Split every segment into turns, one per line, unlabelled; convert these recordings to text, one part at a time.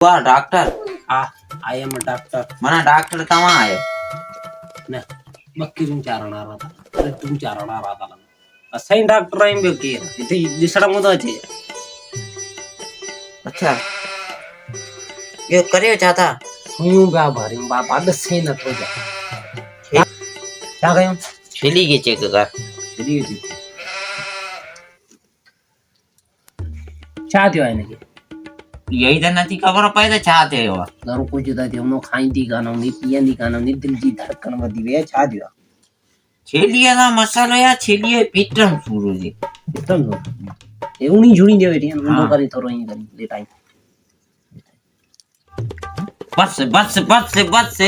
वाह doctor
I am a doctor
मना doctor कहाँ आयो
न बक्की तुम चारणा रहा था अरे तुम चारणा रहा था असाई डॉक्टर आइन बे के इथे दिसड़ा मुदा छे
अच्छा यो करियो चाहता
सुयू बा भारी बाप आद से न तो जा क्या गयो
छेली के चेक कर
चलिए जी चाह दियो आने के
यही तो नहीं खबर पाए तो चाहते हो
दारू कुछ दा दियो नो खाईंदी गानो नी पियंदी गानो नी दिल जी धड़कन वधी वे छा दियो
छेलिया का मसालो या छेलिए पीटम सुरो जी
एकदम नो ए उनी जुणी दे वेटी नो करी थोरो ही करी ले टाइम
बस बस बस बस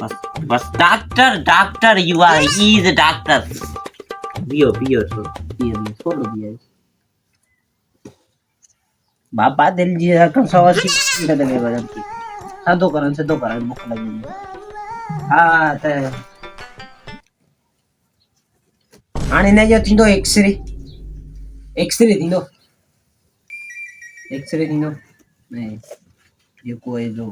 बस बस doctor doctor you are he is doctor पियो सो
पियो छोड़ दिया बाबा दिल जी धड़कन सवासी दे दे बजन की सादो करन भूख लगी हां ते आने ने जो थिंदो एक्सरे थिंदो नहीं ये कोई जो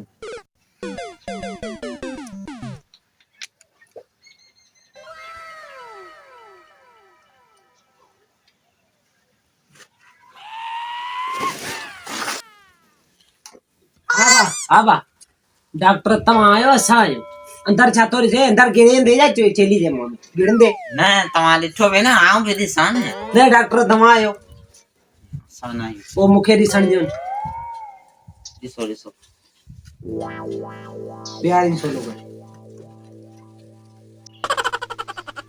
आबा डॉक्टर तम आयो असा आयो अंदर छातो रे अंदर गिरे दे जा चली जे मोन गिरन दे
ना तमाले ठो बे ना आऊं बे दिसान
दे डॉक्टर तम आयो
सनाई
वो मुखे दिसन जो
दिसो
प्यार इन सोलो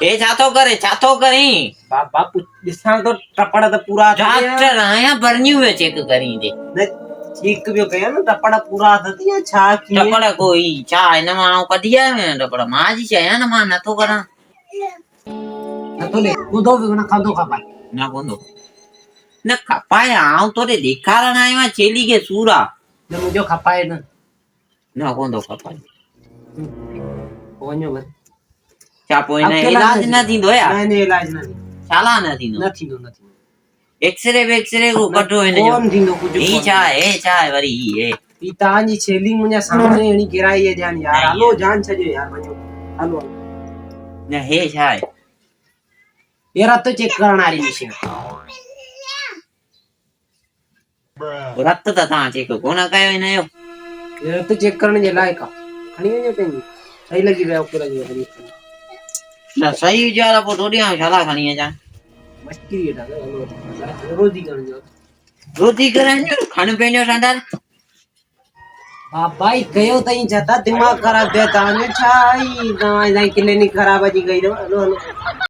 ए चातो करे
बापू दिसान तो टपड़ा तो पूरा
डॉक्टर आया बरन्यू में चेक करी दे
ठीक भी कया ना टपड़ा पूरा दतिया छा की
टपड़ा कोई छा इन मां कदिया में टपड़ा माजी छया ना मां न तो करा
न तो ले कुदो भी ना खादो खा
ना कोंदो न खपाया आऊं तो रे दिखारण आया चेली के सूरा
न मुझे खपाए
ना कोंदो खपाई
ओन्यो बस
क्या पोइना इलाज न थींदो या
नहीं इलाज नहीं
शाला न थींदो एक्सरे को कटो इन जो
कौन थींदो कुछ
ई छा है वरी ई
ई तांजी छेली मुझे सामने एनी गिराई है ध्यान यार हलो जान छजो यार वणो हलो
न हे छा है
ये रत चेक करण वाली मशीन
रत त ता चेक कोना कयो इन यो
ये रत चेक करण जे लायक खणी वञो पंहिंजी सही लगी वियो ओके लगी वियो
न सही जाला पो थोड़ी आ शाला खणी अचा
मस्ती ये डालो हलो रोजी करण जो
रोटी करण जो खानो पेनो संदार
भाई गयो तई जता दिमाग खराब दे ताने छाई दवाई जाई क्लिनिक खराब जी गई हलो